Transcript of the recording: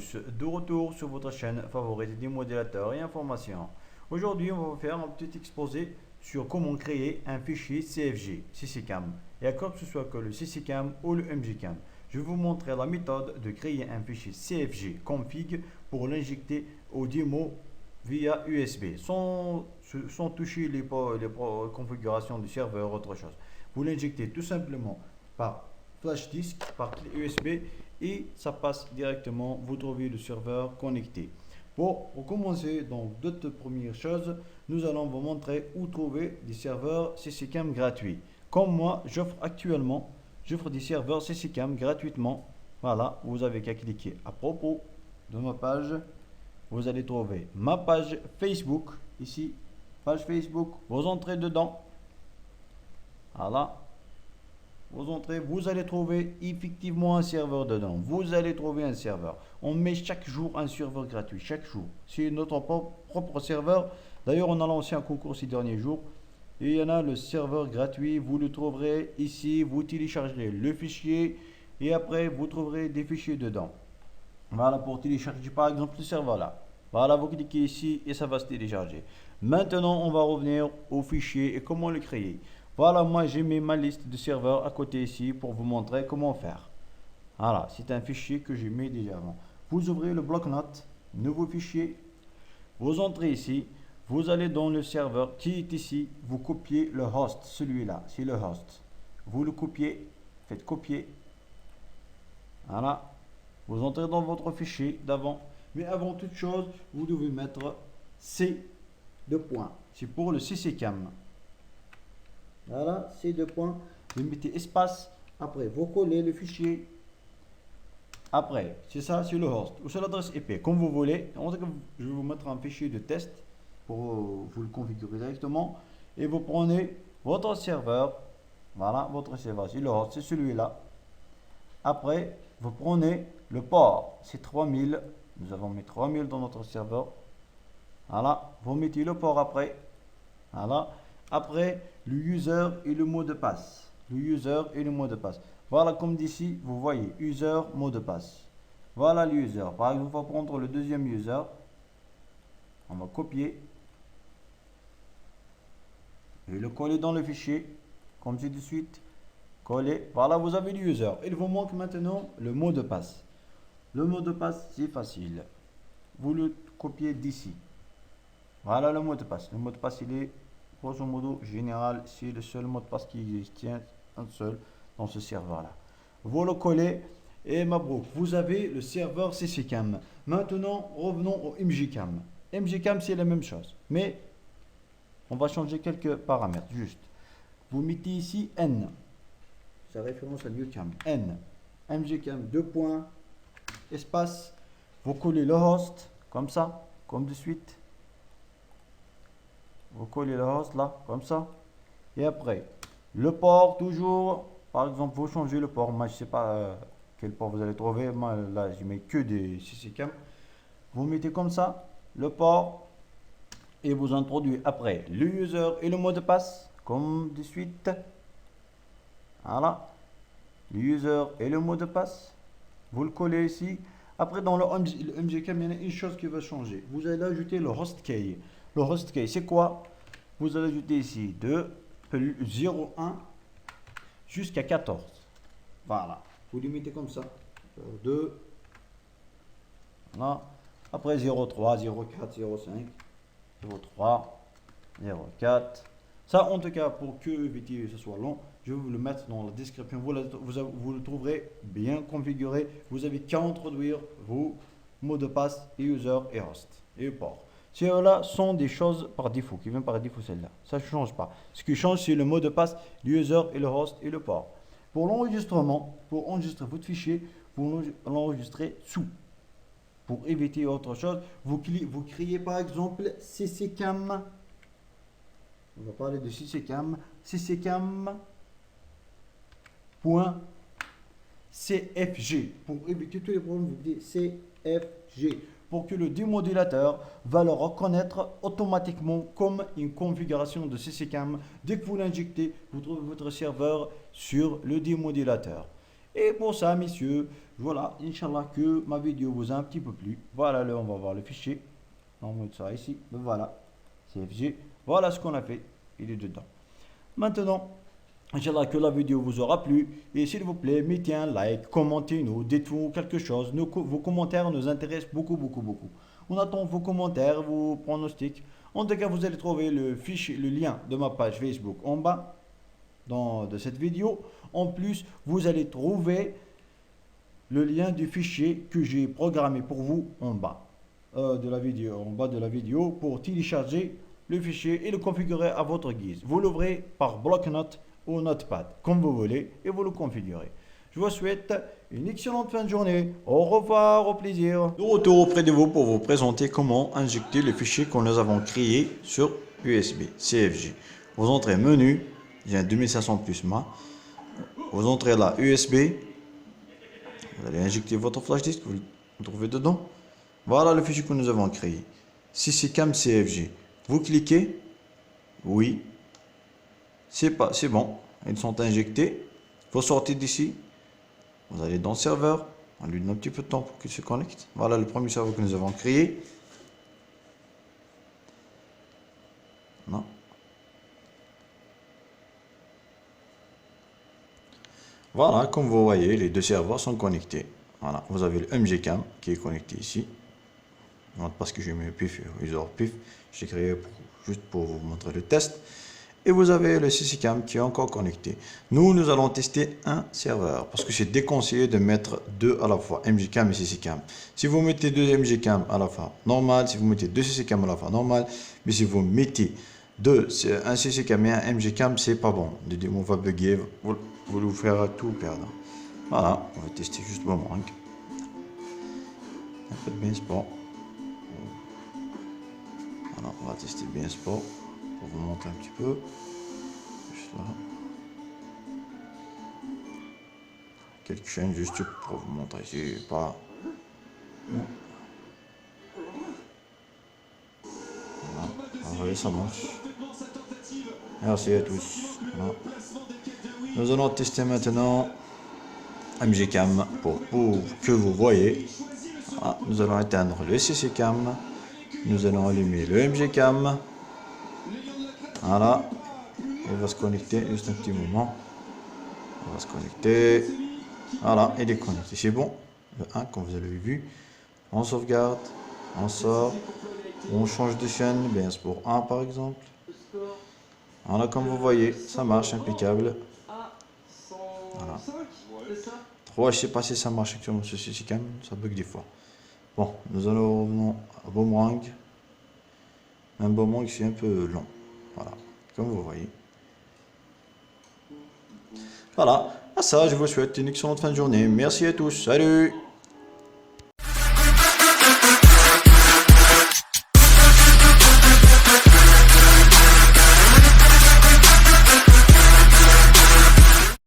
tous, de retour sur votre chaîne favorite des modélateurs et informations. Aujourd'hui, on va faire un petit exposé sur comment créer un fichier CFG, CCCam, et à quoi que ce soit que le CCCam ou le MGCam. Je vais vous montrer la méthode de créer un fichier CFG config pour l'injecter au démo via USB, sans toucher les configurations du serveur, autre chose. Vous l'injectez tout simplement par flash disk, par clé USB, et ça passe directement, vous trouvez le serveur connecté. Pour commencer, donc, deux premières choses, nous allons vous montrer où trouver des serveurs CCCam gratuits. Comme moi, j'offre des serveurs CCCam gratuitement. Voilà, vous avez qu'à cliquer à propos de ma page. Vous allez trouver ma page Facebook, ici, page Facebook, vous entrez dedans. Voilà. Vous entrez, vous allez trouver effectivement un serveur dedans. Vous allez trouver un serveur. On met chaque jour un serveur gratuit, chaque jour. C'est notre propre serveur. D'ailleurs, on a lancé un concours ces derniers jours. Et il y en a le serveur gratuit. Vous le trouverez ici. Vous téléchargerez le fichier. Et après, vous trouverez des fichiers dedans. Voilà, pour télécharger par exemple ce serveur là. Voilà, vous cliquez ici et ça va se télécharger. Maintenant, on va revenir au fichier et comment le créer. Voilà, moi j'ai mis ma liste de serveurs à côté ici pour vous montrer comment faire. Voilà, c'est un fichier que j'ai mis déjà avant. Vous ouvrez le bloc-notes, nouveau fichier. Vous entrez ici, vous allez dans le serveur qui est ici. Vous copiez le host, celui-là, c'est le host. Vous le copiez, faites copier. Voilà. Vous entrez dans votre fichier d'avant. Mais avant toute chose, vous devez mettre C de points. C'est pour le CCCam. Voilà, C de points. Vous mettez espace. Après, vous collez le fichier. Après, c'est ça, c'est le host. Ou c'est l'adresse IP, comme vous voulez. En tout cas, je vais vous mettre un fichier de test pour vous le configurer directement. Et vous prenez votre serveur. Voilà, votre serveur, c'est le host, c'est celui-là. Après, vous prenez le port, c'est 3000. Nous avons mis 3000 dans notre serveur. Voilà, vous mettez le port après. Voilà. Après, le user et le mot de passe. Le user et le mot de passe. Voilà, comme d'ici, vous voyez, user, mot de passe. Voilà le user. Par exemple, on va prendre le deuxième user. On va copier. Et le coller dans le fichier, comme c'est de suite. Coller. Voilà, vous avez le user. Il vous manque maintenant le mot de passe. Le mot de passe, c'est facile. Vous le copiez d'ici. Voilà le mot de passe. Le mot de passe, il est grosso modo général. C'est le seul mot de passe qui existe, un seul dans ce serveur-là. Vous le collez et mabrouk. Vous avez le serveur CCCam. Maintenant, revenons au MGCam. MGCam, c'est la même chose. Mais on va changer quelques paramètres. Juste. Vous mettez ici N. Ça référence à NewCam. N. MGCam 2 points. Espace. Vous collez le host. Comme ça. Comme de suite. Vous collez le host là. Comme ça. Et après. Le port toujours. Par exemple, vous changez le port. Moi, je ne sais pas quel port vous allez trouver. Moi, là, je mets que des CCCam. Vous mettez comme ça. Le port. Et vous introduisez après le user et le mot de passe. Comme de suite. Voilà. Le user et le mot de passe. Vous le collez ici. Après, dans le MGCam, il y a une chose qui va changer. Vous allez ajouter le host key. Le host key, c'est quoi? Vous allez ajouter ici de 0,1 jusqu'à 14. Voilà. Vous limitez comme ça. 2. Voilà. Après 0,3, 0,4, 0,5, 0,3, 0,4. Ça, en tout cas, pour que éviter que ce soit long, je vais vous le mettre dans la description. Vous le trouverez bien configuré. Vous avez qu'à introduire vos mots de passe et user et host et port. Ceux-là sont des choses par défaut, qui viennent par défaut celle-là. Ça ne change pas. Ce qui change, c'est le mot de passe, l'user et le host et le port. Pour l'enregistrement, pour enregistrer votre fichier, vous l'enregistrez sous. Pour éviter autre chose, vous créez par exemple CCCam. On va parler de CCCam. CCCam.cfg. Pour éviter tous les problèmes, vous dites CFG. Pour que le démodulateur va le reconnaître automatiquement comme une configuration de CCCam. Dès que vous l'injectez, vous trouvez votre serveur sur le démodulateur. Et pour ça, messieurs, voilà, Inch'Allah que ma vidéo vous a un petit peu plu. Voilà, là, on va voir le fichier. On met ça ici. Voilà, CFG. Voilà ce qu'on a fait. Il est dedans. Maintenant, Inch'Allah que la vidéo vous aura plu. Et s'il vous plaît, mettez un like, commentez-nous, dites-nous quelque chose. Vos commentaires nous intéressent beaucoup, beaucoup, beaucoup. On attend vos commentaires, vos pronostics. En tout cas, vous allez trouver le fichier, le lien de ma page Facebook en bas de cette vidéo. En plus, vous allez trouver le lien du fichier que j'ai programmé pour vous en bas de la vidéo, pour télécharger le fichier et le configurer à votre guise. Vous l'ouvrez par bloc-notes ou notepad, comme vous voulez, et vous le configurez. Je vous souhaite une excellente fin de journée. Au revoir, au plaisir. De retour auprès de vous pour vous présenter comment injecter le fichier que nous avons créé sur USB, CFG. Vous entrez menu, il y a un 2500 plus MA. Vous entrez là, USB. Vous allez injecter votre flash disk, vous le trouvez dedans. Voilà le fichier que nous avons créé. CCCam CFG. Vous cliquez. Oui. C'est bon. Ils sont injectés. Vous sortez d'ici. Vous allez dans le serveur. On lui donne un petit peu de temps pour qu'il se connecte. Voilà le premier serveur que nous avons créé. Non. Voilà, comme vous voyez, les deux serveurs sont connectés. Voilà, vous avez le MGCam qui est connecté ici. Parce que j'ai mis PIF, user PIF, j'ai créé juste pour vous montrer le test. Et vous avez le CCCam qui est encore connecté. Nous allons tester un serveur parce que c'est déconseillé de mettre deux à la fois, MGCam et CCCam. Si vous mettez deux MGCam à la fois, normal. Si vous mettez deux CCCam à la fois, normal. Mais si vous mettez un CCCam et un MGCam, c'est pas bon. On va bugger, vous vous faire tout perdre. Voilà, on va tester juste Boomerang. Un peu de bien sport. Voilà, on va tester bien sport pour vous montrer un petit peu. Juste là. Quelques chaînes juste pour vous montrer. C'est pas. Voilà, allez, ça marche. Merci à tous. Voilà. Nous allons tester maintenant MGCam pour que vous voyez. Voilà. Nous allons éteindre le CCCam. Nous allons allumer le MGCam. Voilà. Il va se connecter juste un petit moment. Il va se connecter. Voilà, il est connecté. C'est bon. Le 1, comme vous avez vu. On sauvegarde. On sort. On change de chaîne. Bien, c'est pour 1 par exemple. Voilà, comme vous voyez, ça marche, impeccable. Voilà. 3, je sais pas si ça marche actuellement sur ce CCCam. Ça bug des fois. Bon, nous allons revenir à Boomerang. Un Boomerang, c'est un peu long. Voilà, comme vous voyez. Voilà, à ça, je vous souhaite une excellente fin de journée. Merci à tous. Salut!